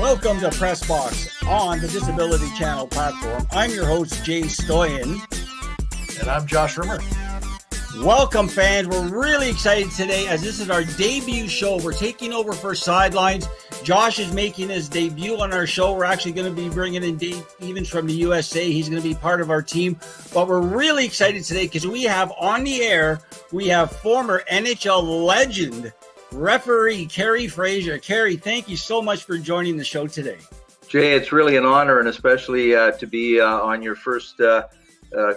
Welcome to Press Box on the Disability Channel platform. I'm your host, Jay Stoyan. And I'm Josh Rimmer. Welcome, fans. We're really excited today as this is our debut show. We're taking over for Sidelines. Josh is making his debut on our show. We're actually going to be bringing in Dave Evans from the USA. He's going to be part of our team. But we're really excited today because we have on the air, we have former NHL legend, referee Kerry Fraser. Kerry, thank you so much for joining the show today. Jay, it's really an honor, and especially to be on your first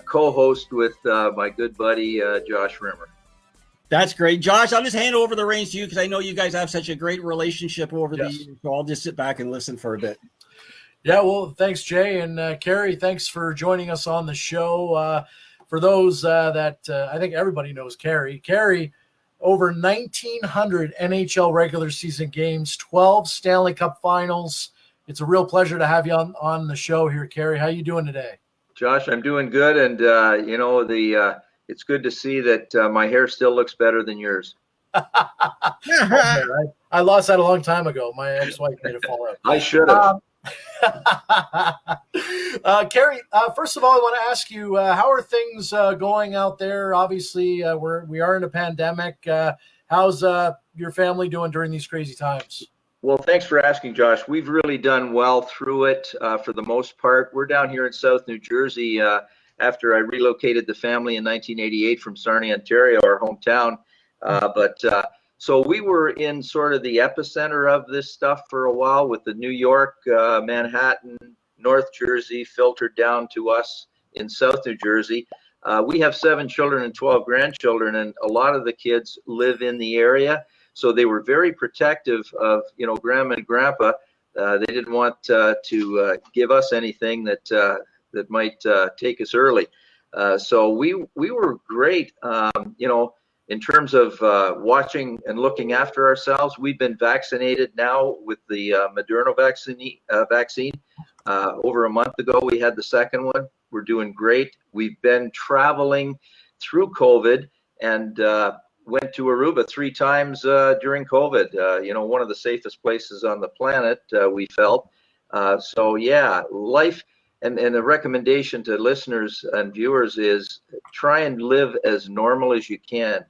co-host with my good buddy, Josh Rimmer. That's great. Josh, I'll just hand over the reins to you because I know you guys have such a great relationship over the years, so I'll just sit back and listen for a bit. Yeah, well, thanks, Jay. And Kerry, thanks for joining us on the show. For those that I think everybody knows Kerry. Kerry, over 1,900 NHL regular season games, 12 Stanley Cup finals. It's a real pleasure to have you on the show here, Kerry. How you doing today? Josh, I'm doing good, and it's good to see that my hair still looks better than yours. I lost that a long time ago. My ex-wife made it fall out. I should have. Kerry, first of all, I want to ask you, how are things going out there? Obviously, we are in a pandemic. How's your family doing during these crazy times? Well, thanks for asking, Josh. We've really done well through it for the most part. We're down here in South New Jersey after I relocated the family in 1988 from Sarnia, Ontario, our hometown. So we were in sort of the epicenter of this stuff for a while with the New York, Manhattan, North Jersey filtered down to us in South New Jersey. We have 7 children and 12 grandchildren, and a lot of the kids live in the area. So they were very protective of, Grandma and Grandpa. They didn't want to give us anything that might take us early. So we were great, in terms of watching and looking after ourselves. We've been vaccinated now with the Moderna vaccine. Over a month ago, we had the second one. We're doing great. We've been traveling through COVID and went to Aruba 3 times during COVID. One of the safest places on the planet, we felt. Life. And the recommendation to listeners and viewers is try and live as normal as you can.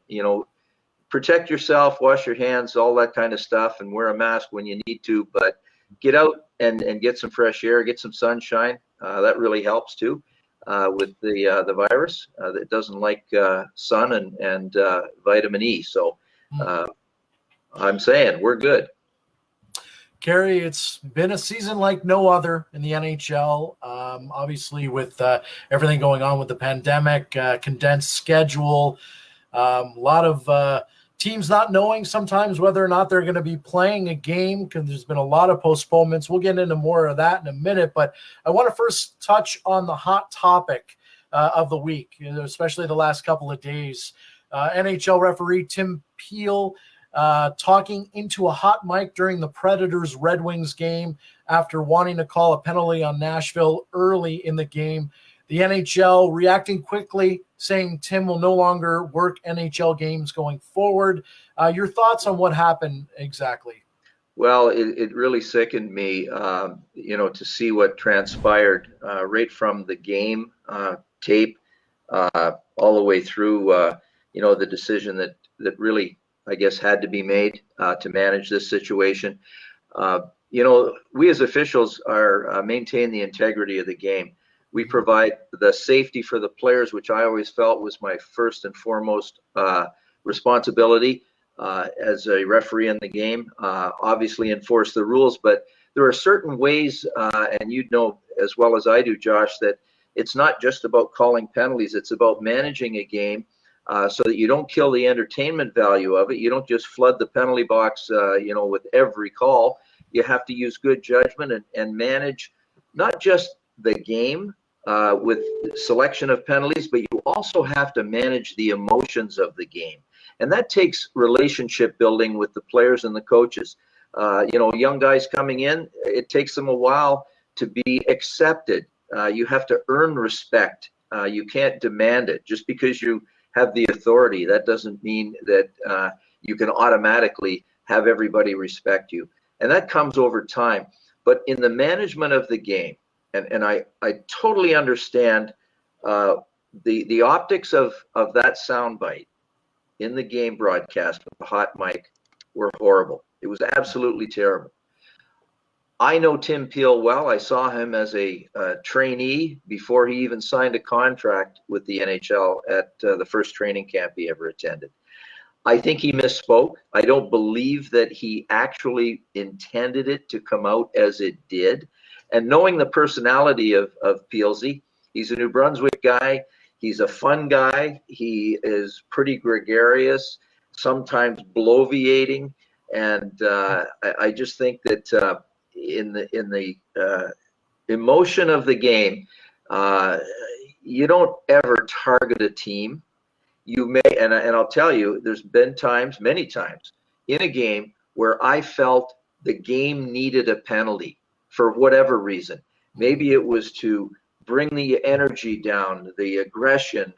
Protect yourself, wash your hands, all that kind of stuff, and wear a mask when you need to. But get out and get some fresh air, get some sunshine. That really helps too with the virus. It doesn't like sun and vitamin E. So I'm saying we're good. Kerry, it's been a season like no other in the NHL. Obviously, with everything going on with the pandemic, condensed schedule, a lot of teams not knowing sometimes whether or not they're going to be playing a game because there's been a lot of postponements. We'll get into more of that in a minute, but I want to first touch on the hot topic of the week, especially the last couple of days. NHL referee Tim Peel talking into a hot mic during the Predators Red Wings game after wanting to call a penalty on Nashville early in the game. The NHL reacting quickly, saying Tim will no longer work NHL games going forward. Your thoughts on what happened exactly? Well, it really sickened me, to see what transpired right from the game tape all the way through, the decision that really, I guess, had to be made to manage this situation. We as officials are maintain the integrity of the game. We provide the safety for the players, which I always felt was my first and foremost responsibility as a referee in the game. Obviously enforce the rules, but there are certain ways, and you'd know as well as I do, Josh, that it's not just about calling penalties. It's about managing a game so that you don't kill the entertainment value of it. You don't just flood the penalty box, with every call. You have to use good judgment and manage not just the game with selection of penalties, but you also have to manage the emotions of the game. And that takes relationship building with the players and the coaches. Young guys coming in, it takes them a while to be accepted. You have to earn respect. You can't demand it. Just because you have the authority, that doesn't mean that you can automatically have everybody respect you. And that comes over time. But in the management of the game, and I totally understand the optics of that soundbite in the game broadcast with the hot mic were horrible. It was absolutely terrible. I know Tim Peel well. I saw him as a trainee before he even signed a contract with the NHL at the first training camp he ever attended. I think he misspoke. I don't believe that he actually intended it to come out as it did. And knowing the personality of Peelsy, he's a New Brunswick guy. He's a fun guy. He is pretty gregarious, sometimes bloviating. And I just think that in the emotion of the game, you don't ever target a team. You may, and I'll tell you, there's been times, many times, in a game where I felt the game needed a penalty for whatever reason. Maybe it was to bring the energy down, the aggression,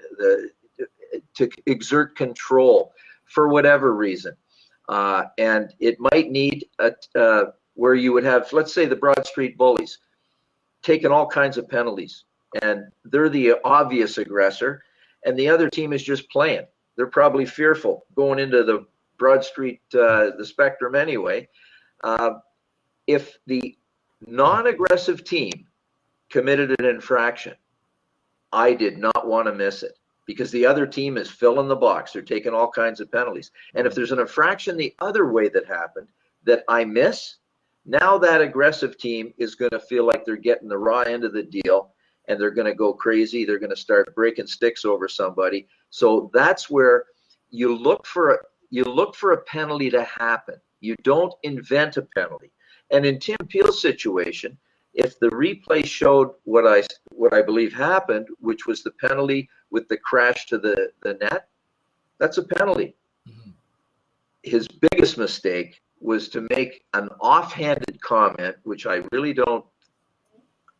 to exert control for whatever reason. And it might need where you would have, let's say, the Broad Street Bullies taking all kinds of penalties, and they're the obvious aggressor, and the other team is just playing. They're probably fearful going into the Broad Street, the Spectrum anyway. If the non-aggressive team committed an infraction, I did not want to miss it, because the other team is filling the box. They're taking all kinds of penalties. And if there's an infraction the other way that happened that I miss, now that aggressive team is going to feel like they're getting the raw end of the deal, and they're going to go crazy. They're going to start breaking sticks over somebody. So that's where you look for a penalty to happen. You don't invent a penalty. And in Tim Peel's situation, if the replay showed what I believe happened, which was the penalty with the crash to the net, that's a penalty. Mm-hmm. His biggest mistake was to make an offhanded comment, which I really don't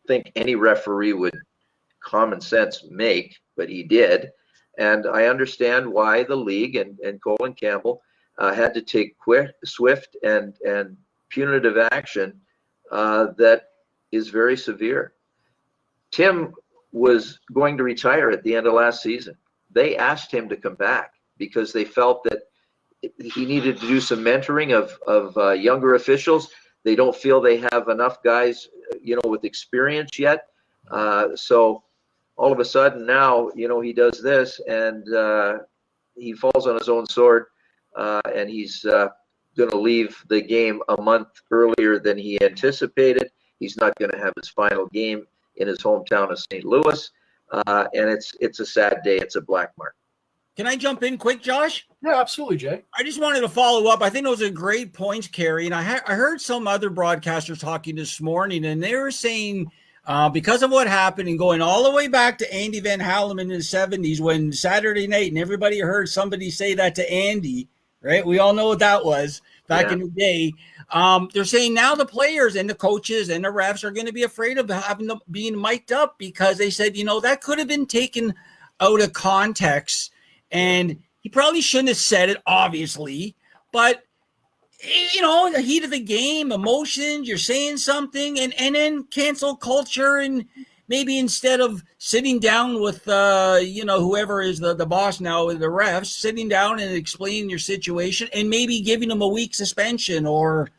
think any referee would common sense make, but he did. And I understand why the league and Colin Campbell had to take swift and punitive action that is very severe. Tim was going to retire at the end of last season. They asked him to come back because they felt that he needed to do some mentoring of younger officials. They don't feel they have enough guys, with experience yet. So all of a sudden now, he does this, and he falls on his own sword, and he's going to leave the game a month earlier than he anticipated. He's not going to have his final game in his hometown of St. Louis, and it's a sad day. It's a black mark. Can I jump in quick, Josh? Yeah, absolutely, Jay. I just wanted to follow up. I think those are great points, Kerry. And I heard some other broadcasters talking this morning, and they were saying because of what happened and going all the way back to Andy Van Halen in the 70s when Saturday night, and everybody heard somebody say that to Andy, right? We all know what that was back in the day. They're saying now the players and the coaches and the refs are going to be afraid of having them being mic'd up because they said, that could have been taken out of context. And he probably shouldn't have said it, obviously, but the heat of the game, emotions, you're saying something, and then cancel culture, and maybe instead of sitting down with whoever is the boss now, the refs, sitting down and explaining your situation and maybe giving them a week suspension, or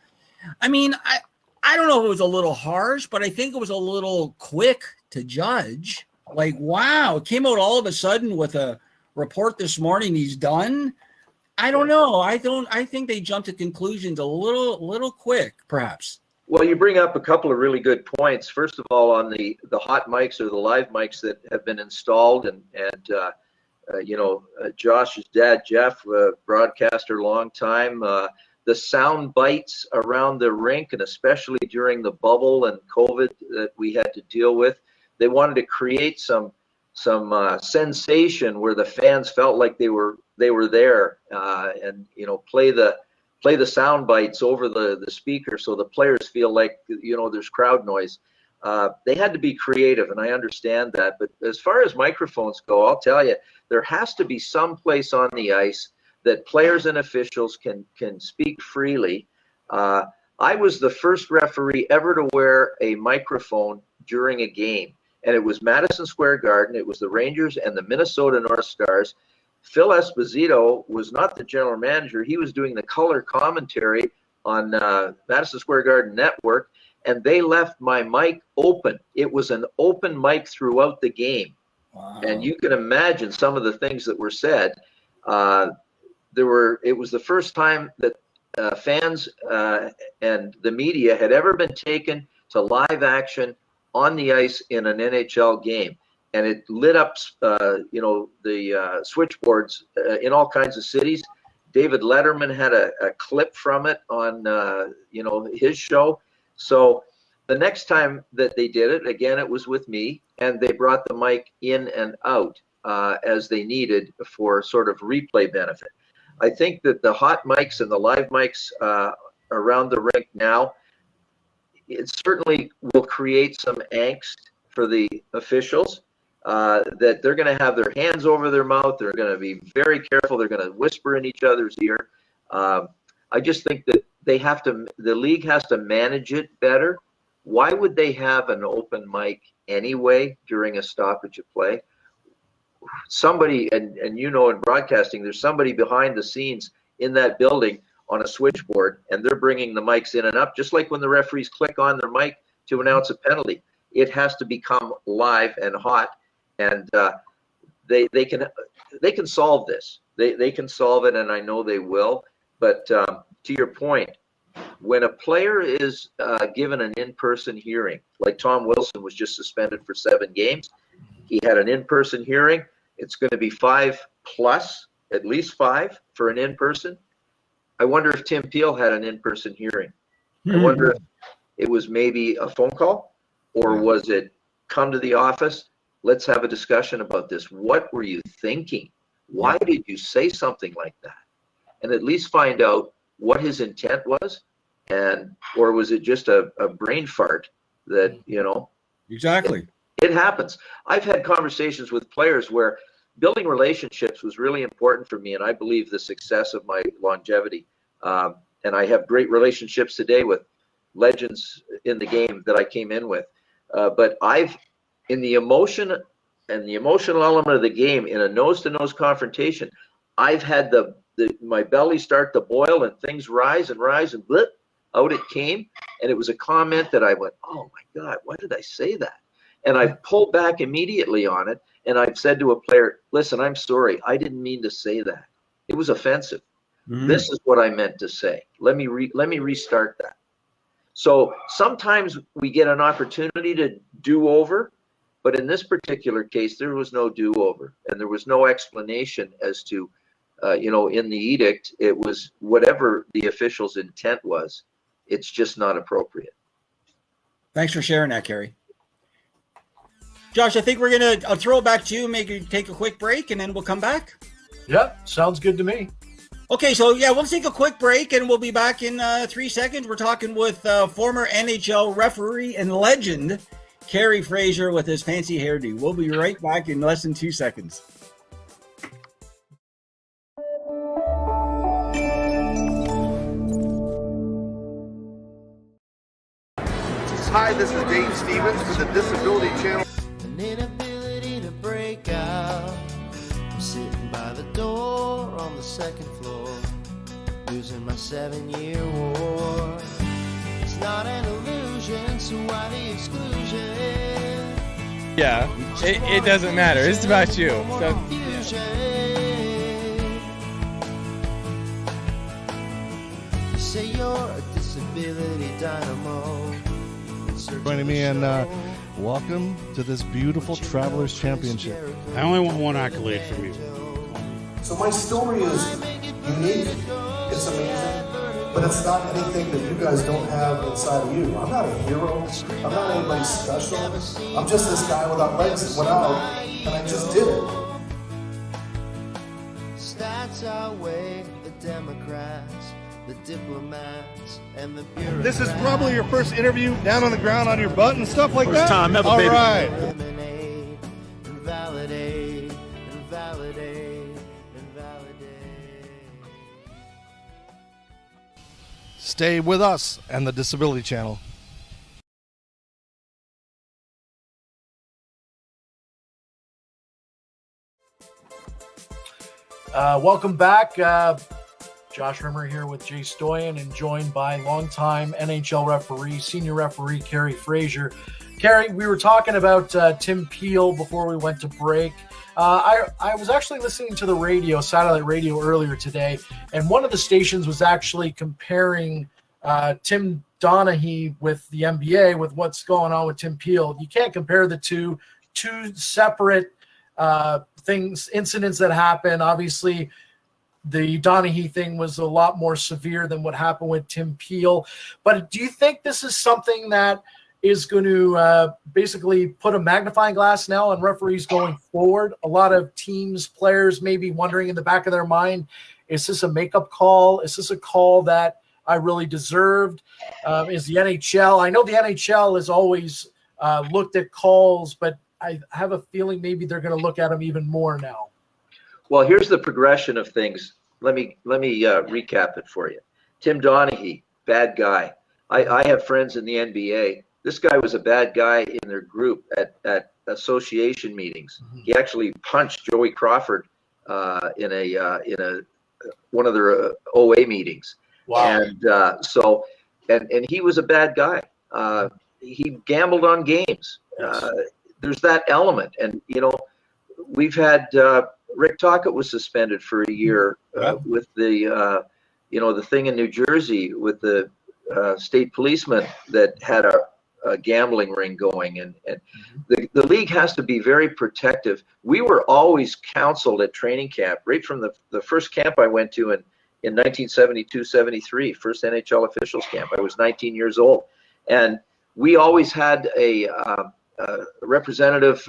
I don't know if it was a little harsh, but I think it was a little quick to judge. Like, wow, it came out all of a sudden with a report this morning he's done. I don't know. I think they jumped to conclusions a little quick, perhaps. Well, you bring up a couple of really good points. First of all, on the hot mics or the live mics that have been installed, and Josh's dad, Jeff, broadcaster, long time. The sound bites around the rink, and especially during the bubble and COVID that we had to deal with, they wanted to create some sensation where the fans felt like they were there, and play the sound bites over the speaker so the players feel like there's crowd noise. They had to be creative, and I understand that. But as far as microphones go, I'll tell you, there has to be some place on the ice that players and officials can speak freely. I was the first referee ever to wear a microphone during a game, and it was Madison Square Garden. It was the Rangers and the Minnesota North Stars. Phil Esposito was not the general manager. He was doing the color commentary on Madison Square Garden Network, and they left my mic open. It was an open mic throughout the game. Wow. And you can imagine some of the things that were said. It was the first time that fans and the media had ever been taken to live action on the ice in an NHL game. And it lit up, the switchboards in all kinds of cities. David Letterman had a clip from it on, his show. So the next time that they did it, again, it was with me, and they brought the mic in and out as they needed for sort of replay benefit. I think that the hot mics and the live mics around the rink now, it certainly will create some angst for the officials. That they're going to have their hands over their mouth. They're going to be very careful. They're going to whisper in each other's ear. I just think that the league has to manage it better. Why would they have an open mic anyway during a stoppage of play? Somebody, and in broadcasting, there's somebody behind the scenes in that building on a switchboard, and they're bringing the mics in and up, just like when the referees click on their mic to announce a penalty. It has to become live and hot. And they can solve this. They can solve it, and I know they will. But to your point, when a player is given an in-person hearing, like Tom Wilson was just suspended for 7 games, he had an in-person hearing. It's going to be 5+, at least 5 for an in-person. I wonder if Tim Peel had an in-person hearing. I wonder if it was maybe a phone call, or was it come to the office? Let's have a discussion about this. What were you thinking? Why did you say something like that? And at least find out what his intent was, or was it just a brain fart that, Exactly. It happens. I've had conversations with players where building relationships was really important for me, and I believe the success of my longevity. And I have great relationships today with legends in the game that I came in with. But in the emotion and the emotional element of the game, in a nose-to-nose confrontation, I've had my belly start to boil and things rise and blip, out it came. And it was a comment that I went, oh my God, why did I say that? And I pulled back immediately on it. And I've said to a player, listen, I'm sorry. I didn't mean to say that. It was offensive. This is what I meant to say. Let me restart that. So sometimes we get an opportunity to do over. But in this particular case, there was no do-over, and there was no explanation as to, in the edict, it was whatever the official's intent was. It's just not appropriate. Thanks for sharing that, Kerry. Josh, I think I'll throw it back to you, maybe take a quick break, and then we'll come back. Yep, sounds good to me. Okay, so we'll take a quick break, and we'll be back in 3 seconds. We're talking with former NHL referee and legend, Kerry Fraser, with his fancy hairdo. We'll be right back in less than 2 seconds. Hi, this is Dave Stevens for the Disability Channel. An inability to break out. I'm sitting by the door on the 2nd floor, losing my 7-year war. It's not an illusion, so why the exclusion? Yeah, it doesn't matter. It's about you. You say you're a disability dynamo. Joining me, and welcome to this beautiful Travelers Championship. I only want one accolade from you. So my story is unique, it's amazing, but it's not anything that you guys don't have inside of you. I'm not a hero, I'm not anybody special, I'm just this guy without legs that went out, and I just did it. Stats outweigh the Democrats, the diplomats, and the bureaucrats. This is probably your first interview down on the ground on your butt and stuff like that? First time ever, All baby. right. Eliminate, invalidate, invalidate, invalidate. Stay with us and the Disability Channel. Welcome back. Josh Rimmer here with Jay Stoyan and joined by longtime NHL referee, senior referee Kerry Fraser. Kerry, we were talking about Tim Peel before we went to break. I was actually listening to the radio, satellite radio earlier today, and one of the stations was actually comparing Tim Donaghy with the NBA with what's going on with Tim Peel. You can't compare the two separate incidents that happen. Obviously, the Donaghy thing was a lot more severe than what happened with Tim Peel. But do you think this is something that is going to basically put a magnifying glass now on referees going forward? A lot of teams, players may be wondering in the back of their mind, is this a makeup call? Is this a call that I really deserved? Is the NHL? I know the NHL has always looked at calls, but I have a feeling maybe they're going to look at them even more now. Well, here's the progression of things. Let me recap it for you. Tim Donaghy, bad guy. I have friends in the NBA. This guy was a bad guy in their group at association meetings. Mm-hmm. He actually punched Joey Crawford in one of their OA meetings. Wow. And he was a bad guy. He gambled on games. Yes. There's that element, and we've had Rick Tocchet was suspended for a year with the the thing in New Jersey with the state policeman that had a gambling ring going, and the league has to be very protective. We were always counseled at training camp, right from the first camp I went to in 1972-73, first NHL officials camp. I was 19 years old, and we always had a representative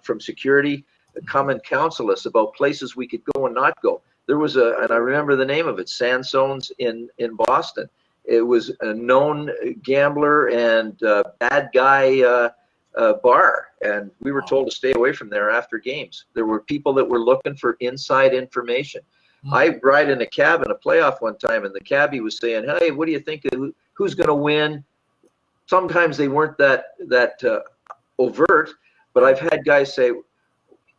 from security come and counsel us about places we could go and not go. There was and I remember the name of it, Sansone's in Boston. It was a known gambler and bad guy bar, and we were told to stay away from there after games. There were people that were looking for inside information. I ride in a cab in a playoff one time, and the cabbie was saying, "Hey, what do you think? Who's going to win?" Sometimes they weren't that overt, but I've had guys say,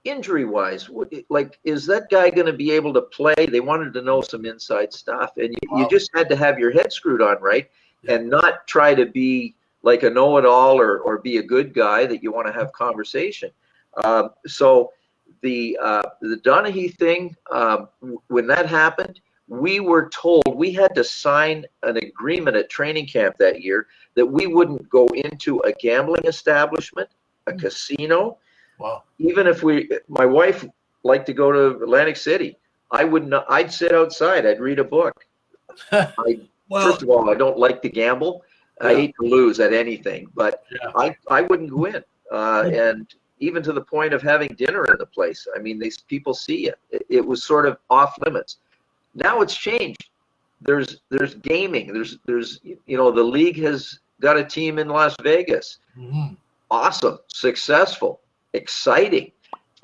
injury-wise, like, is that guy going to be able to play? They wanted to know some inside stuff, and you just had to have your head screwed on right and not try to be like a know-it-all or be a good guy that you want to have conversation. So the Donaghy thing, when that happened, we were told we had to sign an agreement at training camp that year that we wouldn't go into a gambling establishment, a casino. Wow. Even if my wife liked to go to Atlantic City, I would not. I'd sit outside. I'd read a book. First of all, I don't like to gamble. Yeah. I hate to lose at anything, but I wouldn't go in. And even to the point of having dinner in the place. I mean, these people see it. It was sort of off limits. Now it's changed. There's gaming. There's the league has got a team in Las Vegas. Mm-hmm. Awesome, successful, exciting,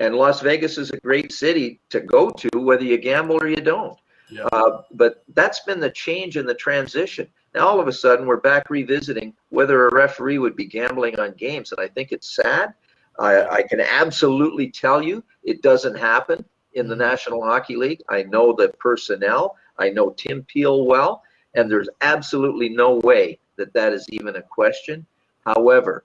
and Las Vegas is a great city to go to, whether you gamble or you don't. Yeah. But that's been the change in the transition. Now all of a sudden we're back revisiting whether a referee would be gambling on games, and I think it's sad. I can absolutely tell you it doesn't happen in the National Hockey League. I know the personnel. I know Tim Peel well, and there's absolutely no way that is even a question. However,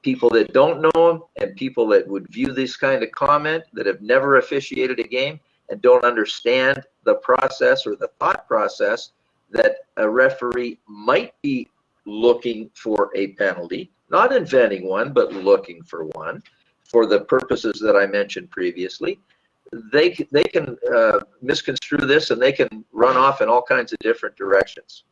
people that don't know him and people that would view this kind of comment that have never officiated a game and don't understand the process or the thought process that a referee might be looking for a penalty, not inventing one, but looking for one for the purposes that I mentioned previously, they can misconstrue this, and they can run off in all kinds of different directions.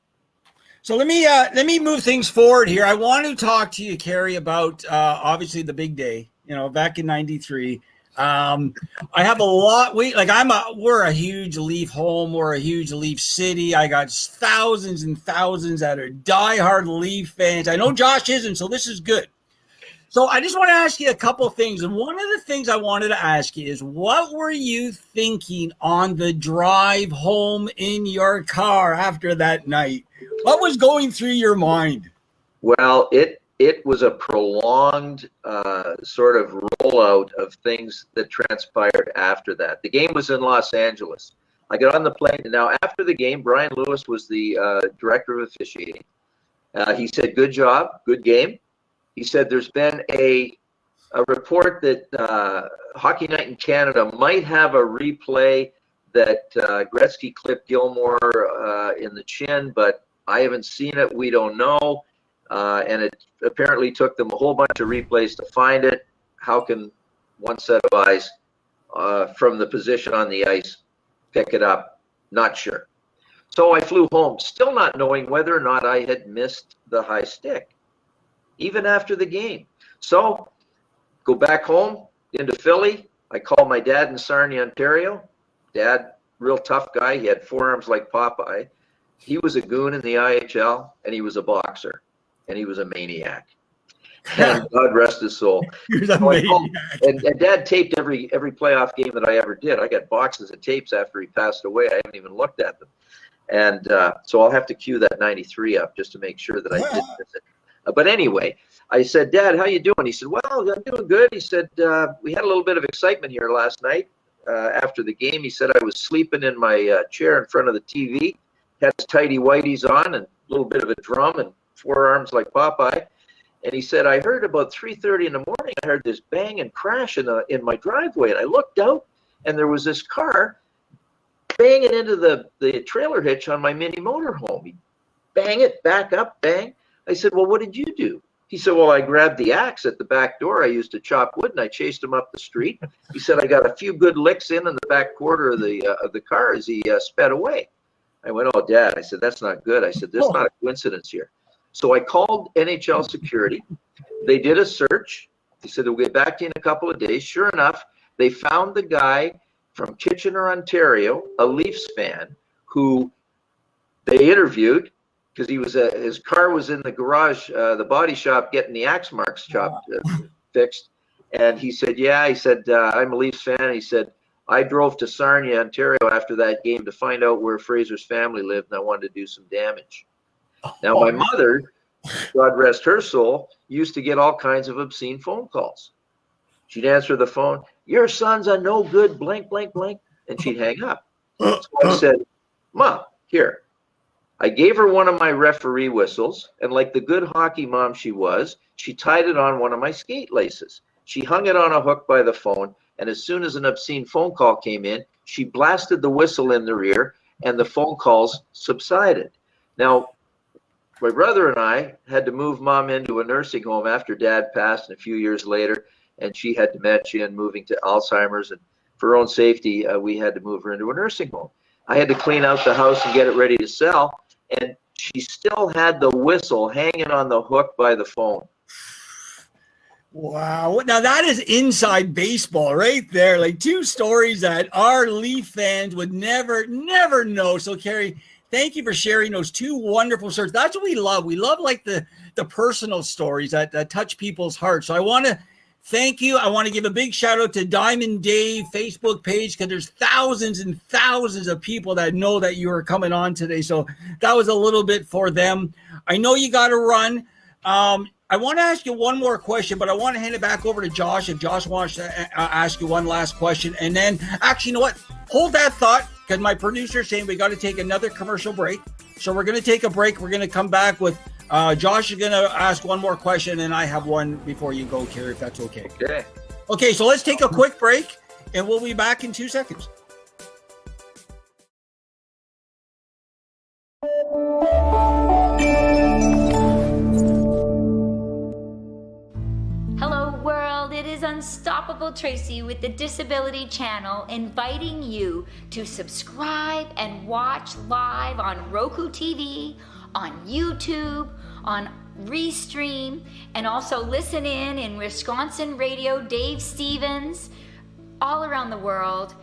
So let me move things forward here. I want to talk to you, Kerry, about obviously the big day. Back in '93. I have a lot. We're a huge Leaf home. We're a huge Leaf city. I got thousands and thousands that are diehard Leaf fans. I know Josh isn't, so this is good. So I just want to ask you a couple of things. And one of the things I wanted to ask you is, what were you thinking on the drive home in your car after that night? What was going through your mind? Well, it was a prolonged sort of rollout of things that transpired after that. The game was in Los Angeles. I got on the plane. Now, after the game, Brian Lewis was the director of officiating. He said, "Good job, good game." He said, "There's been a report that Hockey Night in Canada might have a replay that Gretzky clipped Gilmore in the chin, but I haven't seen it. We don't know." And it apparently took them a whole bunch of replays to find it. How can one set of eyes from the position on the ice pick it up? Not sure. So I flew home, still not knowing whether or not I had missed the high stick, even after the game. So go back home into Philly. I called my dad in Sarnia, Ontario. Dad, real tough guy. He had forearms like Popeye. He was a goon in the IHL, and he was a boxer, and he was a maniac. And God rest his soul. He was a maniac. And Dad taped every playoff game that I ever did. I got boxes of tapes after he passed away. I haven't even looked at them. And so I'll have to cue that 93 up just to make sure that I did miss it. But anyway, I said, "Dad, how you doing?" He said, "Well, I'm doing good." He said, "We had a little bit of excitement here last night after the game." He said, "I was sleeping in my chair in front of the TV, had his tighty whities on and a little bit of a drum and forearms like Popeye." And he said, "I heard about 3:30 in the morning, I heard this bang and crash in my driveway. And I looked out, and there was this car banging into the trailer hitch on my mini motorhome. He bang it, back up, bang." I said, "Well, what did you do?" He said, "Well, I grabbed the axe at the back door I used to chop wood, and I chased him up the street." He said, "I got a few good licks in the back quarter of the car as he sped away." I went, "Oh, Dad," I said, "that's not good." I said, "There's not a coincidence here." So I called NHL security. They did a search. They said they'll get back to you in a couple of days. Sure enough, they found the guy from Kitchener, Ontario, a Leafs fan, who they interviewed because he was his car was in the garage, the body shop, getting the axe marks chopped, fixed. And he said, "Yeah," he said, "I'm a Leafs fan." He said, "I drove to Sarnia, Ontario after that game to find out where Fraser's family lived, and I wanted to do some damage." Now, my mother, God rest her soul, used to get all kinds of obscene phone calls. She'd answer the phone, "Your son's a no good, blank, blank, blank," and she'd hang up. So I said, "Mom, here." I gave her one of my referee whistles, and like the good hockey mom she was, she tied it on one of my skate laces. She hung it on a hook by the phone, and as soon as an obscene phone call came in, she blasted the whistle in their ear, and the phone calls subsided. Now, my brother and I had to move Mom into a nursing home after Dad passed, and a few years later, and she had dementia and moving to Alzheimer's, and for her own safety, we had to move her into a nursing home. I had to clean out the house and get it ready to sell, and she still had the whistle hanging on the hook by the phone. Wow. Now that is inside baseball right there. Like two stories that our Leaf fans would never know. So Kerry, thank you for sharing those two wonderful stories. That's what we love. We love like the personal stories that touch people's hearts. So I want to thank you. I want to give a big shout out to Diamond Dave Facebook page, because there's thousands and thousands of people that know that you are coming on today. So that was a little bit for them. I know you got to run. I want to ask you one more question, but I want to hand it back over to Josh if Josh wants to ask you one last question. And then, actually, you know what? Hold that thought, because my producer's saying we got to take another commercial break. So we're going to take a break. We're going to come back with Josh is going to ask one more question, and I have one before you go, Kerry, if that's okay. Okay. Okay, so let's take a quick break, and we'll be back in 2 seconds. Hello world, it is Unstoppable Tracy with the Disability Channel inviting you to subscribe and watch live on Roku TV, on YouTube, on Restream, and also listen in Wisconsin Radio, Dave Stevens, all around the world.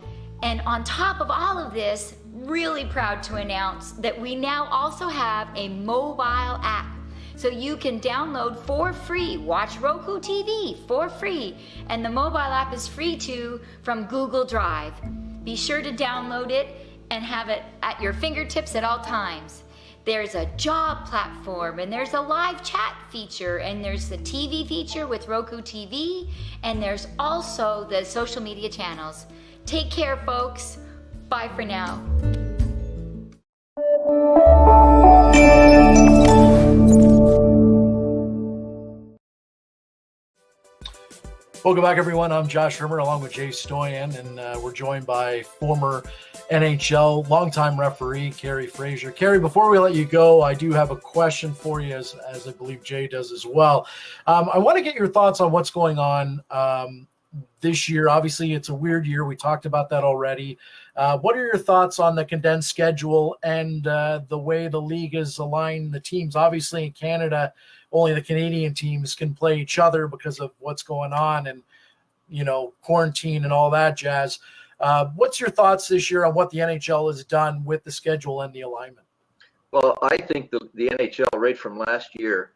And on top of all of this, really proud to announce that we now also have a mobile app. So you can download for free, watch Roku TV for free, and the mobile app is free too from Google Drive. Be sure to download it and have it at your fingertips at all times. There's a job platform, and there's a live chat feature, and there's the TV feature with Roku TV, and there's also the social media channels. Take care, folks. Bye for now. Welcome back, everyone. I'm Josh Hermer along with Jay Stoyan, and we're joined by former NHL longtime referee Kerry Fraser. Kerry, before we let you go, I do have a question for you, as I believe Jay does as well. I want to get your thoughts on what's going on this year. Obviously, it's a weird year. We talked about that already. What are your thoughts on the condensed schedule and the way the league is aligned the teams? Obviously, in Canada, only the Canadian teams can play each other because of what's going on and, quarantine and all that jazz. What's your thoughts this year on what the NHL has done with the schedule and the alignment? Well, I think the NHL right from last year,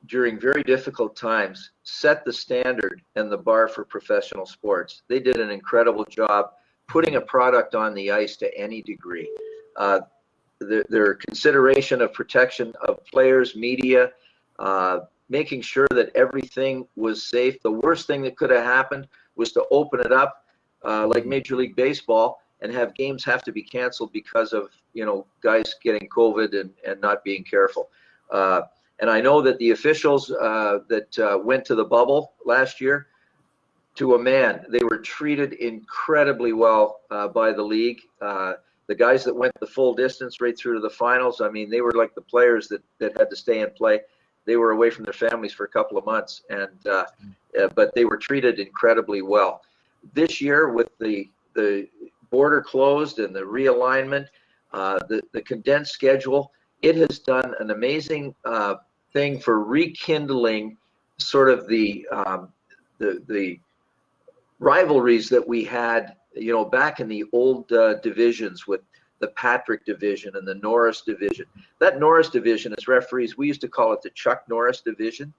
during very difficult times, set the standard and the bar for professional sports. They did an incredible job putting a product on the ice to any degree. Their consideration of protection of players, media, making sure that everything was safe. The worst thing that could have happened was to open it up like Major League Baseball and have games have to be canceled because of, guys getting COVID and not being careful. And I know that the officials that went to the bubble last year, to a man, they were treated incredibly well by the league. The guys that went the full distance right through to the finals, I mean, they were like the players that had to stay and play. They were away from their families for a couple of months, but they were treated incredibly well. This year, with the border closed and the realignment, the condensed schedule, it has done an amazing thing for rekindling sort of the rivalries that we had, back in the old divisions with the Patrick division and the Norris division. That Norris division, as referees, we used to call it the Chuck Norris division,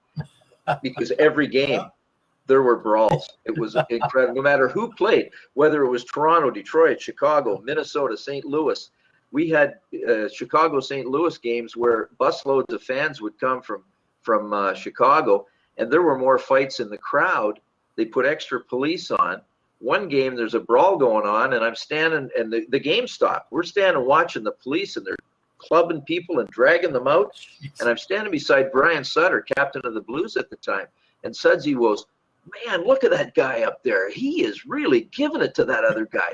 because every game there were brawls. It was incredible. No matter who played, whether it was Toronto, Detroit, Chicago, Minnesota, St. Louis, we had Chicago-St. Louis games where busloads of fans would come from Chicago, and there were more fights in the crowd. They put extra police on. One game, there's a brawl going on, and I'm standing, and the game stopped. We're standing watching the police, and they're clubbing people and dragging them out. And I'm standing beside Brian Sutter, captain of the Blues at the time. And Sudsy goes, "Man, look at that guy up there. He is really giving it to that other guy.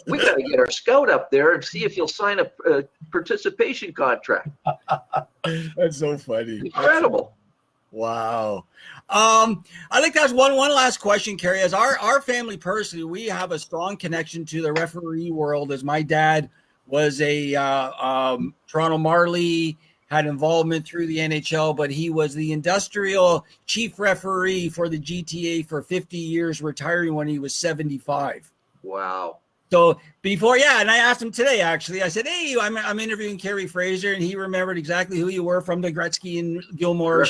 We got to get our scout up there and see if he'll sign a participation contract." That's so funny. Incredible. Wow. I'd like to ask one last question, Kerry. As our family personally, we have a strong connection to the referee world, as my dad was a Toronto Marley, had involvement through the NHL, but he was the industrial chief referee for the GTA for 50 years, retiring when he was 75. Wow. So before, and I asked him today, actually, I said, "Hey, I'm interviewing Kerry Fraser," and he remembered exactly who you were from the Gretzky and Gilmore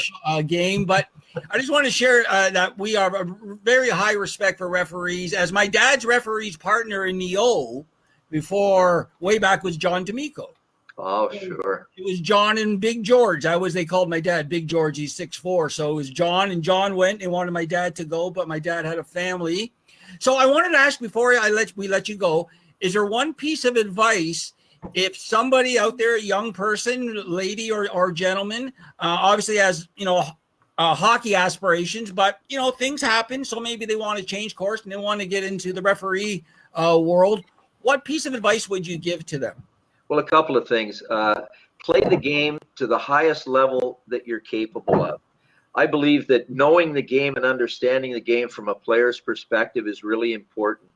game. But I just want to share that we are a very high respect for referees, as my dad's referee's partner in the O before way back was John D'Amico. Oh, sure. It was John and Big George. They called my dad Big George. He's 6'4". So it was John, and John went and wanted my dad to go, but my dad had a family. So I wanted to ask, before we let you go, is there one piece of advice if somebody out there, a young person, lady or gentleman, obviously has, hockey aspirations, but, things happen. So maybe they want to change course and they want to get into the referee world. What piece of advice would you give to them? Well, a couple of things. Play the game to the highest level that you're capable of. I believe that knowing the game and understanding the game from a player's perspective is really important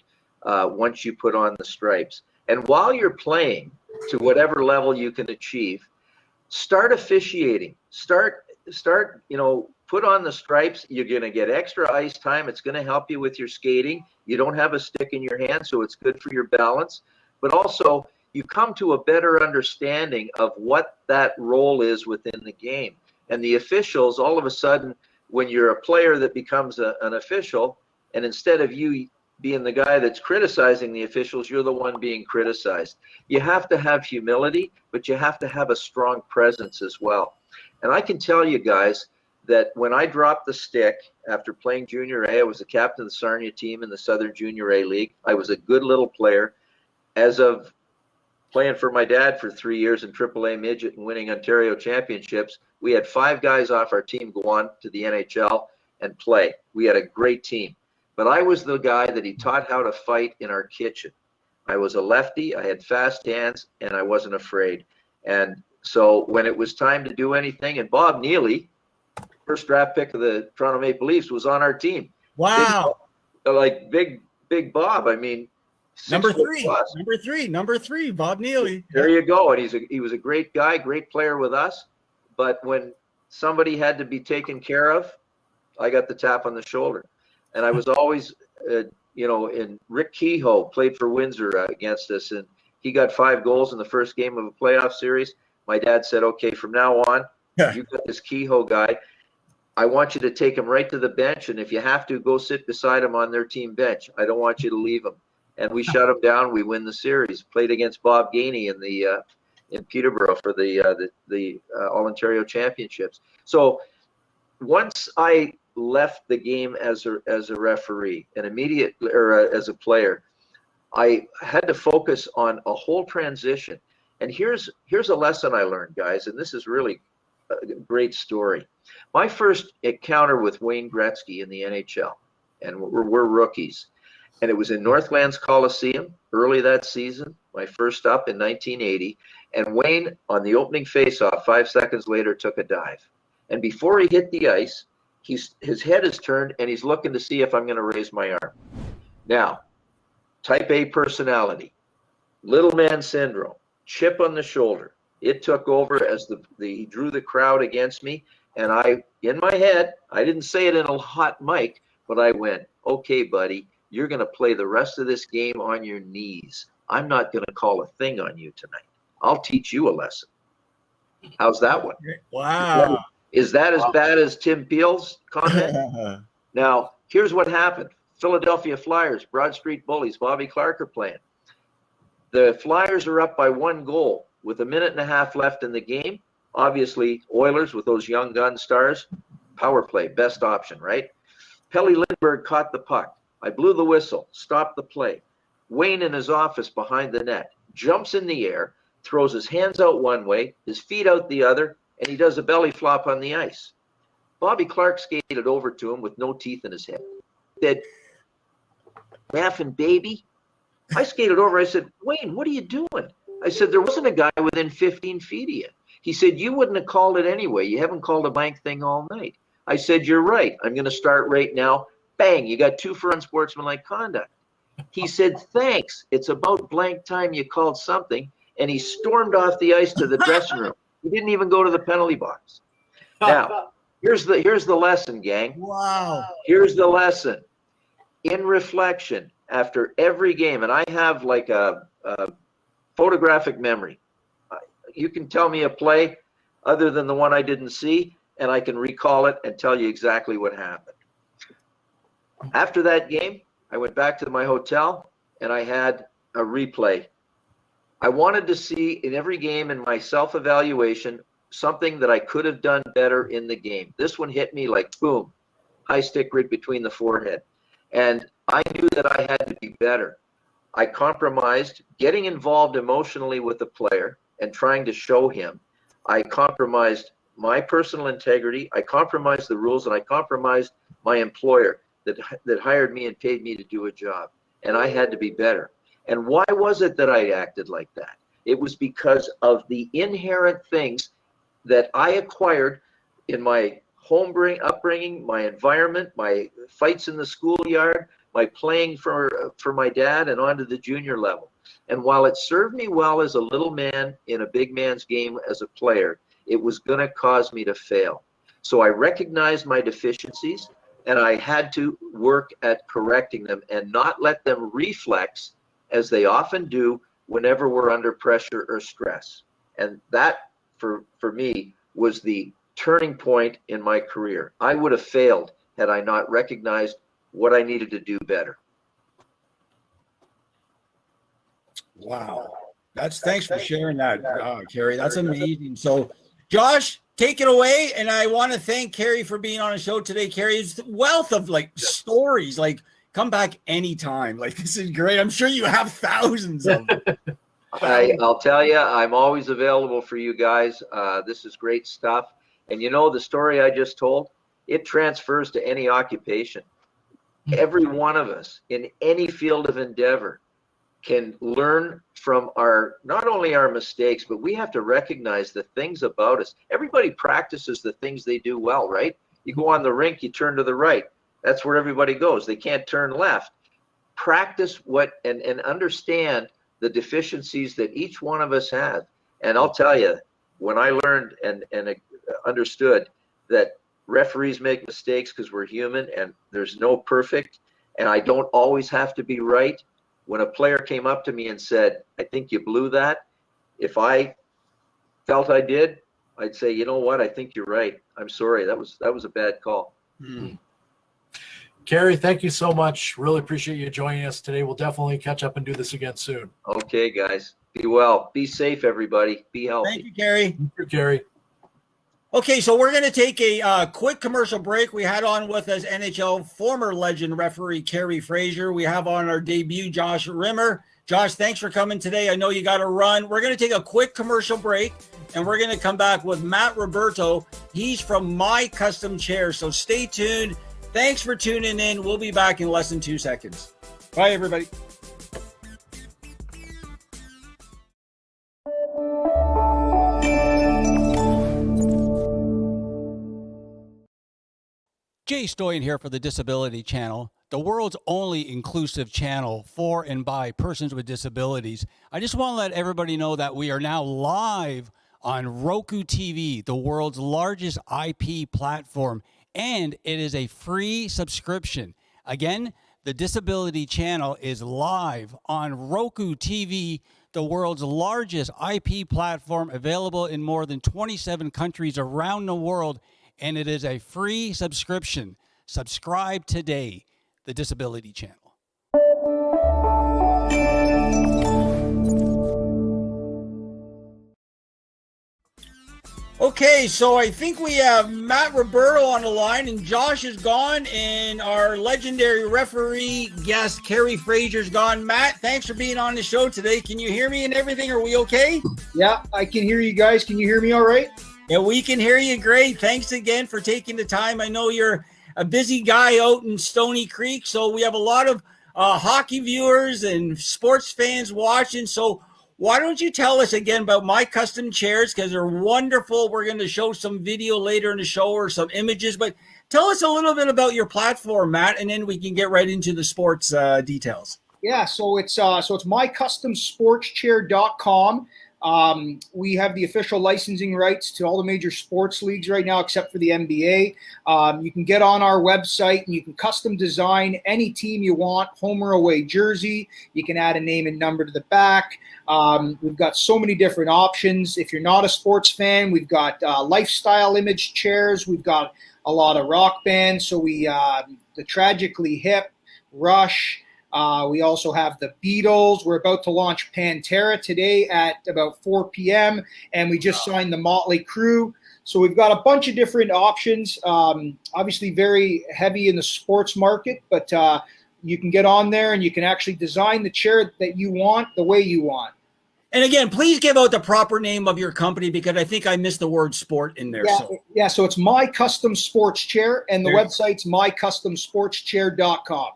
once you put on the stripes. And while you're playing to whatever level you can achieve, start officiating. Start, put on the stripes. You're going to get extra ice time. It's going to help you with your skating. You don't have a stick in your hand, so it's good for your balance. But also, you come to a better understanding of what that role is within the game. And the officials, all of a sudden, when you're a player that becomes an official, and instead of you being the guy that's criticizing the officials, you're the one being criticized. You have to have humility, but you have to have a strong presence as well. And I can tell you guys that when I dropped the stick after playing Junior A, I was the captain of the Sarnia team in the Southern Junior A League. I was a good little player. As of playing for my dad for 3 years in AAA midget and winning Ontario championships, we had 5 guys off our team go on to the NHL and play. We had a great team. But I was the guy that he taught how to fight in our kitchen. I was a lefty, I had fast hands, and I wasn't afraid. And so when it was time to do anything, and Bob Neely, first draft pick of the Toronto Maple Leafs, was on our team. Wow. Big Bob. I mean, number three, Bob Neely. There you go. And he was a great guy, great player with us. But when somebody had to be taken care of, I got the tap on the shoulder. And I was always, and Rick Kehoe played for Windsor against us, and he got 5 goals in the first game of a playoff series. My dad said, okay, from now on, you got this Kehoe guy. I want you to take him right to the bench, and if you have to, go sit beside him on their team bench. I don't want you to leave him. And we shut him down. We win the series. Played against Bob Gainey in Peterborough for the All-Ontario Championships. So once I left the game as a referee and as a player, I had to focus on a whole transition. And here's a lesson I learned, guys, and this is really a great story. My first encounter with Wayne Gretzky in the NHL, and we're rookies, and it was in Northlands Coliseum early that season, my first up in 1980, and Wayne, on the opening faceoff, 5 seconds later, took a dive. And before he hit the ice, his head is turned, and he's looking to see if I'm going to raise my arm. Now, type A personality, little man syndrome, chip on the shoulder. It took over as he drew the crowd against me, and in my head, I didn't say it in a hot mic, but I went, okay, buddy, you're going to play the rest of this game on your knees. I'm not going to call a thing on you tonight. I'll teach you a lesson. How's that one? Wow. Is that as bad as Tim Peel's comment? Now, here's what happened. Philadelphia Flyers, Broad Street Bullies, Bobby Clark are playing. The Flyers are up by 1 goal with 1.5 minutes left in the game. Obviously, Oilers with those young gun stars, power play, best option, right? Pelly Lindbergh caught the puck. I blew the whistle, stopped the play. Wayne in his office behind the net, jumps in the air, throws his hands out one way, his feet out the other, and he does a belly flop on the ice. Bobby Clark skated over to him with no teeth in his head. He said, "Laughing baby." I skated over. I said, "Wayne, what are you doing?" I said, "There wasn't a guy within 15 feet of you." He said, "You wouldn't have called it anyway. You haven't called a blank thing all night." I said, "You're right. I'm going to start right now." Bang, you got 2 for unsportsmanlike conduct. He said, "Thanks. It's about blank time you called something." And he stormed off the ice to the dressing room. He didn't even go to the penalty box. Now, here's the lesson, gang. Wow. Here's the lesson. In reflection, after every game, and I have like a photographic memory. You can tell me a play other than the one I didn't see, and I can recall it and tell you exactly what happened. After that game, I went back to my hotel, and I had a replay. I wanted to see in every game in my self-evaluation something that I could have done better in the game. This one hit me like boom, high stick right between the forehead. And I knew that I had to be better. I compromised getting involved emotionally with the player and trying to show him. I compromised my personal integrity. I compromised the rules, and I compromised my employer that hired me and paid me to do a job. And I had to be better. And why was it that I acted like that? It was because of the inherent things that I acquired in my upbringing, my environment, my fights in the schoolyard, my playing for my dad and onto the junior level. And while it served me well as a little man in a big man's game as a player, it was going to cause me to fail. So I recognized my deficiencies, and I had to work at correcting them and not let them reflex, as they often do whenever we're under pressure or stress. And that, for me, was the turning point in my career. I would have failed had I not recognized what I needed to do better. Wow. Thanks for sharing that, Kerry. That's amazing. So, Josh, take it away. And I want to thank Kerry for being on the show today. Kerry, it's a wealth of stories. Come back anytime. This is great. I'm sure you have thousands of them. I'll tell you, I'm always available for you guys. This is great stuff. And the story I just told, it transfers to any occupation. Every one of us in any field of endeavor can learn from not only our mistakes, but we have to recognize the things about us. Everybody practices the things they do well, right? You go on the rink, you turn to the right. That's where everybody goes. They can't turn left. Practice and understand the deficiencies that each one of us have. And I'll tell you, when I learned and understood that referees make mistakes because we're human and there's no perfect, and I don't always have to be right. When a player came up to me and said, I think you blew that, if I felt I did, I'd say, you know what, I think you're right. I'm sorry. That was a bad call. Mm. Kerry, thank you so much. Really appreciate you joining us today. We'll definitely catch up and do this again soon. Okay, guys. Be well. Be safe, everybody. Be healthy. Thank you, Kerry. Thank you, Kerry. Okay, so we're going to take a quick commercial break. We had on with us NHL former legend referee Kerry Fraser. We have on our debut Josh Rimmer. Josh, thanks for coming today. I know you got to run. We're going to take a quick commercial break, and we're going to come back with Matt Roberto. He's from My Custom Chair, so stay tuned. Thanks for tuning in. We'll be back in less than 2 seconds. Bye, everybody. Jay Stoyan here for the Disability Channel, the world's only inclusive channel for and by persons with disabilities. I just want to let everybody know that we are now live on Roku TV, the world's largest IP platform, and it is a free subscription. Again, the Disability Channel is live on Roku TV, the world's largest IP platform, available in more than 27 countries around the world. And it is a free subscription. Subscribe today, the Disability Channel. Okay, so I think we have Matt Roberto on the line, and Josh is gone, and our legendary referee guest, Kerry Fraser's gone. Matt, thanks for being on the show today. Can you hear me and everything? Are we okay? Yeah, I can hear you guys. Can you hear me all right? Yeah, we can hear you great. Thanks again for taking the time. I know you're a busy guy out in Stony Creek, so we have a lot of hockey viewers and sports fans watching. So why don't you tell us again about My Custom Chairs, because they're wonderful. We're going to show some video later in the show or some images, but tell us a little bit about your platform, Matt, and then we can get right into the sports details. Yeah, so it's mycustomsportschair.com. We have the official licensing rights to all the major sports leagues right now, except for the NBA. You can get on our website and you can custom design any team you want, home or away jersey. You can add a name and number to the back. We've got so many different options. If you're not a sports fan, we've got lifestyle image chairs. We've got a lot of rock bands. So the Tragically Hip, Rush. We also have the Beatles. We're about to launch Pantera today at about 4 p.m. And we just signed the Motley Crue. So we've got a bunch of different options, obviously very heavy in the sports market, but you can get on there and you can actually design the chair that you want the way you want. And again, please give out the proper name of your company, because I think I missed the word sport in there. Yeah, so it's My Custom Sports Chair, and the website's mycustomsportschair.com.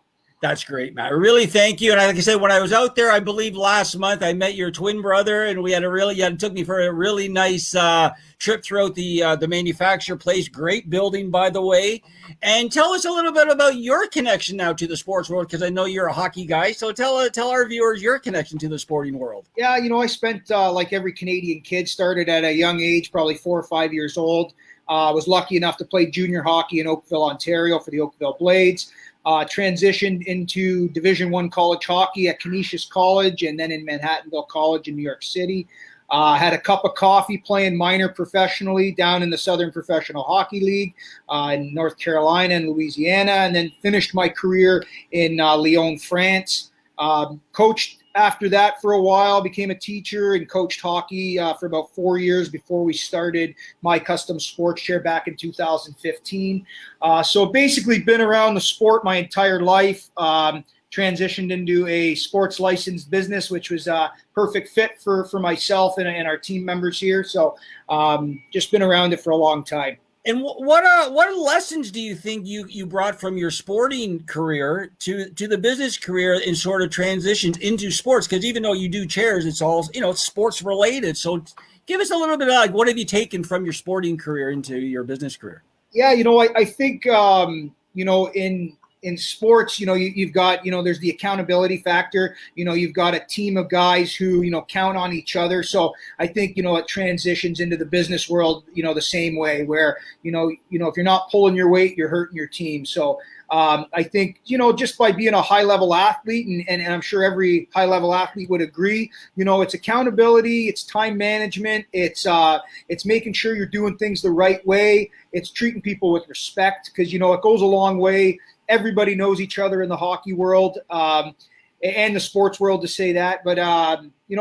That's great, Matt. Really, thank you. And like I said, when I was out there, I believe last month, I met your twin brother, and we had it took me for a really nice trip throughout the manufacturer place. Great building, by the way. And tell us a little bit about your connection now to the sports world, because I know you're a hockey guy. So tell our viewers your connection to the sporting world. Yeah, I spent, like every Canadian kid, started at a young age, probably 4 or 5 years old. Was lucky enough to play junior hockey in Oakville, Ontario for the Oakville Blades. Transitioned into Division I college hockey at Canisius College and then in Manhattanville College in New York City. Had a cup of coffee playing minor professionally down in the Southern Professional Hockey League in North Carolina and Louisiana, and then finished my career in Lyon, France. Coached after that, for a while, became a teacher and coached hockey for about 4 years before we started my custom sports chair back in 2015. So basically been around the sport my entire life. Transitioned into a sports licensed business, which was a perfect fit for myself and our team members here. So just been around it for a long time. And what lessons do you think you brought from your sporting career to the business career and sort of transitions into sports? Because even though you do chairs, it's all, it's sports related. So give us a little bit of like, what have you taken from your sporting career into your business career? Yeah, I think in sports, you've got, there's the accountability factor. You've got a team of guys who, count on each other. So I think, it transitions into the business world, the same way where, if you're not pulling your weight, you're hurting your team. So I think, just by being a high level athlete, and I'm sure every high level athlete would agree, it's accountability, it's time management, it's making sure you're doing things the right way. It's treating people with respect because, it goes a long way. Everybody knows each other in the hockey world and the sports world to say that. But,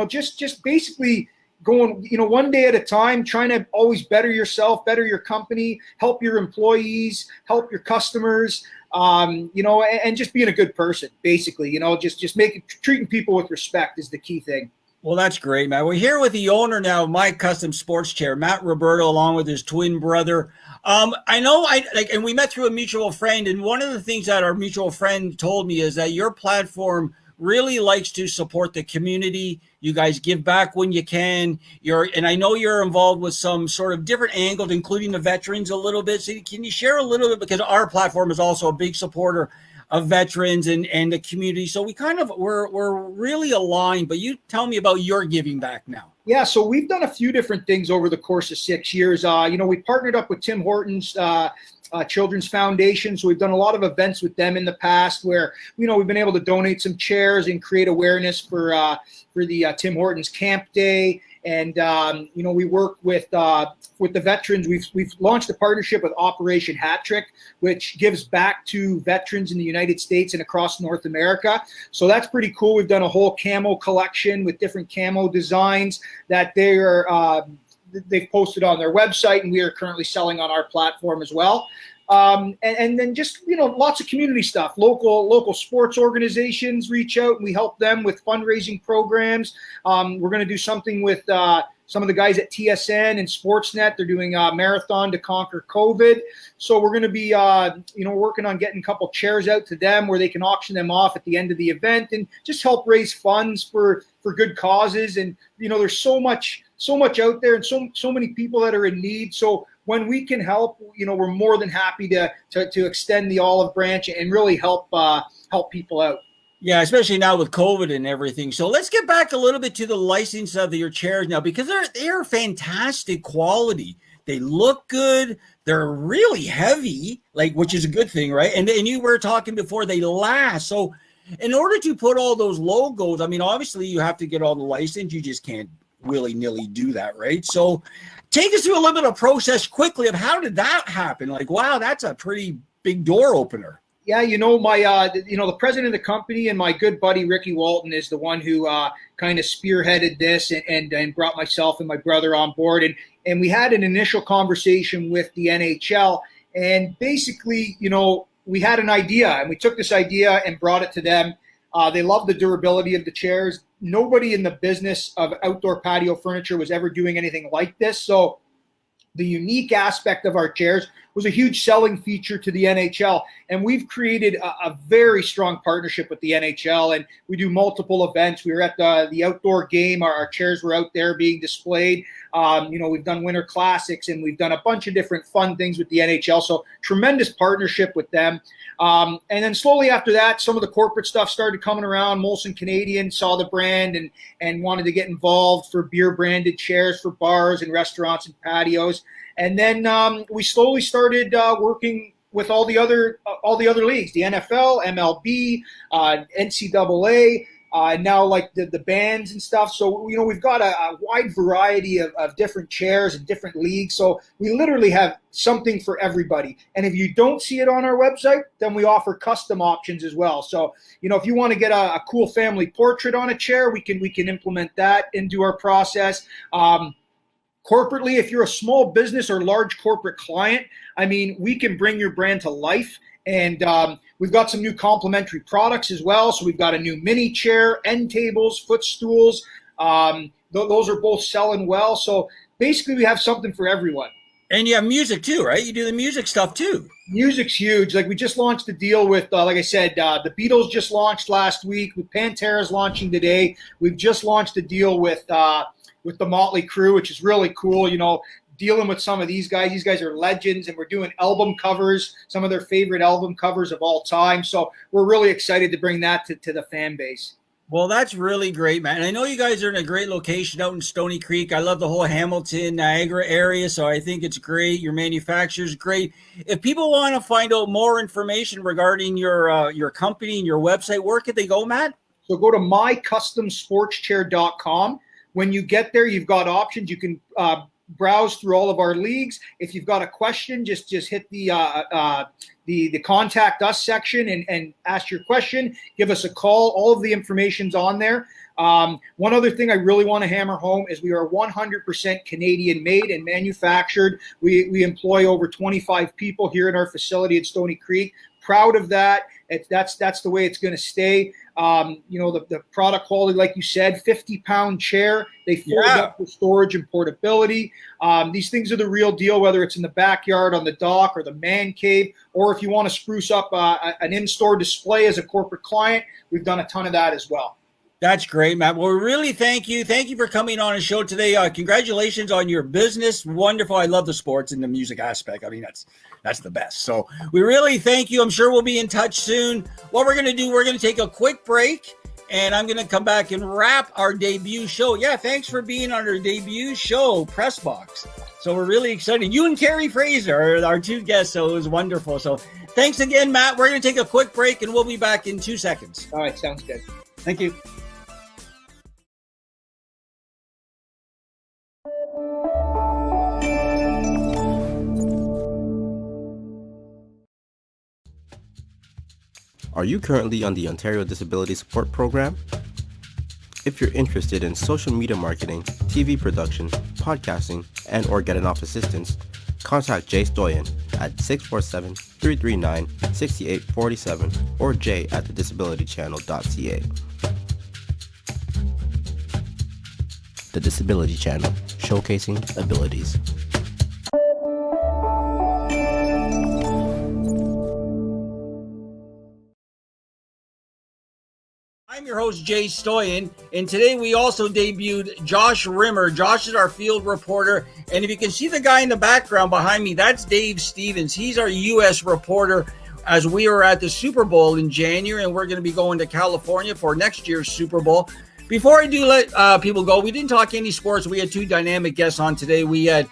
just basically going, one day at a time, trying to always better yourself, better your company, help your employees, help your customers, and just being a good person, basically, just treating people with respect is the key thing. Well, that's great, Matt. We're here with the owner now of My Custom Sports Chair, Matt Roberto, along with his twin brother. I know, and we met through a mutual friend, and one of the things that our mutual friend told me is that your platform really likes to support the community. You guys give back when you can. And I know you're involved with some sort of different angles, including the veterans a little bit. So can you share a little bit, because our platform is also a big supporter of veterans and the community. So we're really aligned, but you tell me about your giving back now. Yeah, so we've done a few different things over the course of 6 years. We partnered up with Tim Hortons Children's Foundation. So we've done a lot of events with them in the past where, we've been able to donate some chairs and create awareness for the Tim Hortons Camp Day. And, we work with the veterans. We've launched a partnership with Operation Hat Trick, which gives back to veterans in the United States and across North America. So that's pretty cool. We've done a whole camo collection with different camo designs that they've posted on their website, and we are currently selling on our platform as well. And then just, lots of community stuff. Local sports organizations reach out and we help them with fundraising programs. We're going to do something with some of the guys at TSN and Sportsnet. They're doing a marathon to conquer COVID. So we're going to be, working on getting a couple chairs out to them where they can auction them off at the end of the event and just help raise funds for good causes. And, there's so much out there and so many people that are in need. So when we can help, we're more than happy to extend the olive branch and really help people out. Yeah, especially now with COVID and everything. So let's get back a little bit to the license of your chairs now, because they're fantastic quality. They look good. They're really heavy, which is a good thing, right? And you were talking before, they last. So in order to put all those logos, obviously you have to get all the license. You just can't willy-nilly do that, right? So take us through a little bit of process quickly of how did that happen? Wow, that's a pretty big door opener. Yeah, my the president of the company and my good buddy Ricky Walton is the one who kind of spearheaded this and brought myself and my brother on board. And we had an initial conversation with the NHL, and basically, we had an idea, and we took this idea and brought it to them. They love the durability of the chairs. Nobody in the business of outdoor patio furniture was ever doing anything like this. So the unique aspect of our chairs was a huge selling feature to the NHL. And we've created a very strong partnership with the NHL, and we do multiple events. We were at the outdoor game. Our chairs were out there being displayed. We've done Winter Classics, and we've done a bunch of different fun things with the NHL. So tremendous partnership with them. And then slowly after that, some of the corporate stuff started coming around. Molson Canadian saw the brand and wanted to get involved for beer branded chairs for bars and restaurants and patios. And then we slowly started working with all the other leagues, the NFL, MLB, NCAA. now like the bands and stuff. So, you know, we've got a wide variety of different chairs and different leagues. So we literally have something for everybody. And if you don't see it on our website, then we offer custom options as well. So, you know, if you want to get a cool family portrait on a chair, we can implement that into our process. Corporately, if you're a small business or large corporate client, I mean, we can bring your brand to life. And we've got some new complimentary products as well. So we've got a new mini chair, end tables, footstools. Those are both selling well. So basically, we have something for everyone. And you have music too, right? You do the music stuff too. Music's huge. Like we just launched a deal with, like I said, the Beatles just launched last week. With Pantera's launching today. We've just launched a deal with the Motley Crue, which is really cool. You know, dealing with some of these guys. These guys are legends, and we're doing album covers, some of their favorite album covers of all time. So we're really excited to bring that to the fan base. Well, that's really great, man. And I know you guys are in a great location out in Stony Creek. I love the whole Hamilton, Niagara area, so I think it's great. Your manufacturer's great. If people want to find out more information regarding your company and your website, where could they go, Matt? So go to mycustomsportschair.com. When you get there, you've got options. You can browse through all of our leagues. If you've got a question, just hit the contact us section and ask your question. Give us a call. All of the information's on there. One other thing I really want to hammer home is we are 100% Canadian made and manufactured. We employ over 25 people here in our facility at Stony Creek. Proud of that. That's the way it's going to stay. You know, the product quality, like you said, 50-pound chair. They fold up for storage and portability. These things are the real deal, whether it's in the backyard, on the dock, or the man cave, or if you want to spruce up an in-store display as a corporate client, we've done a ton of that as well. That's great, Matt. Well, we really thank you. Thank you for coming on a show today. Congratulations on your business. Wonderful. I love the sports and the music aspect. I mean, that's the best. So we really thank you. I'm sure we'll be in touch soon. What we're going to do, we're going to take a quick break, and I'm going to come back and wrap our debut show. Yeah, thanks for being on our debut show, Press Box. So we're really excited. You and Kerry Fraser are our two guests, so it was wonderful. So thanks again, Matt. We're going to take a quick break, and we'll be back in 2 seconds. All right, sounds good. Thank you. Are you currently on the Ontario Disability Support Program? If you're interested in social media marketing, TV production, podcasting, and or getting off assistance, contact Jay Stoyan at 647-339-6847 or jay@thedisabilitychannel.ca. The Disability Channel, showcasing abilities. I'm your host, Jay Stoyan, and today we also debuted Josh Rimmer. Josh is our field reporter, and if you can see the guy in the background behind me, that's Dave Stevens. He's our U.S. reporter as we were at the Super Bowl in January, and we're going to be going to California for next year's Super Bowl. Before I do let people go, we didn't talk any sports. We had two dynamic guests on today. We had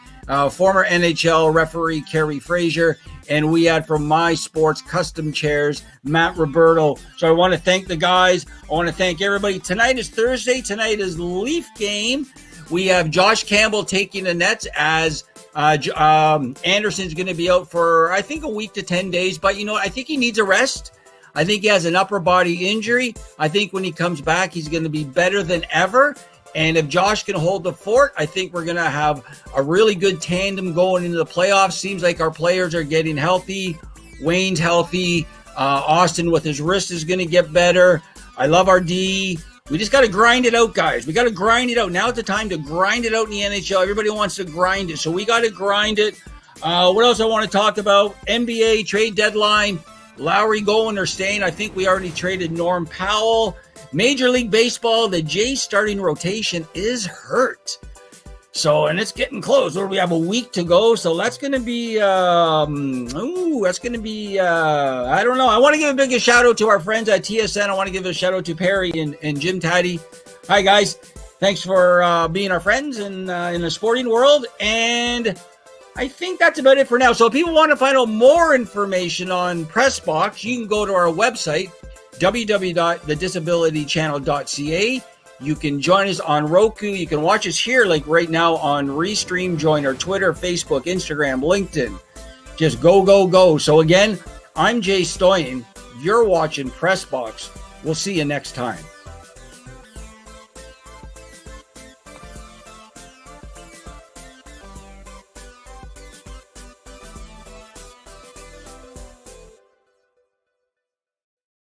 former NHL referee Kerry Fraser, and we had from My Sports Custom Chairs, Matt Roberto. So I want to thank the guys. I want to thank everybody. Tonight is Thursday. Tonight is Leaf game. We have Josh Campbell taking the nets as Anderson's going to be out for, I think, a week to 10 days. But, you know, I think he needs a rest. I think he has an upper body injury. I think when he comes back, he's going to be better than ever. And if Josh can hold the fort, I think we're going to have a really good tandem going into the playoffs. Seems like our players are getting healthy. Wayne's healthy. Austin with his wrist is going to get better. I love our D. We just got to grind it out, guys. We got to grind it out. Now's the time to grind it out in the NHL. Everybody wants to grind it, so we got to grind it. What else I want to talk about? NBA trade deadline. Lowry going or staying. I think we already traded Norm Powell. Major League Baseball, the Jays starting rotation is hurt. So, and it's getting close. We have a week to go. So that's going to be, I don't know. I want to give a big shout out to our friends at TSN. I want to give a shout out to Perry and Jim Taddy. Hi, guys. Thanks for being our friends in the sporting world. And I think that's about it for now. So if people want to find out more information on Pressbox, you can go to our website, www.thedisabilitychannel.ca. You can join us on Roku. You can watch us here, like right now on Restream. Join our Twitter, Facebook, Instagram, LinkedIn. Just go. So again, I'm Jay Stoyan. You're watching Press Box. We'll see you next time.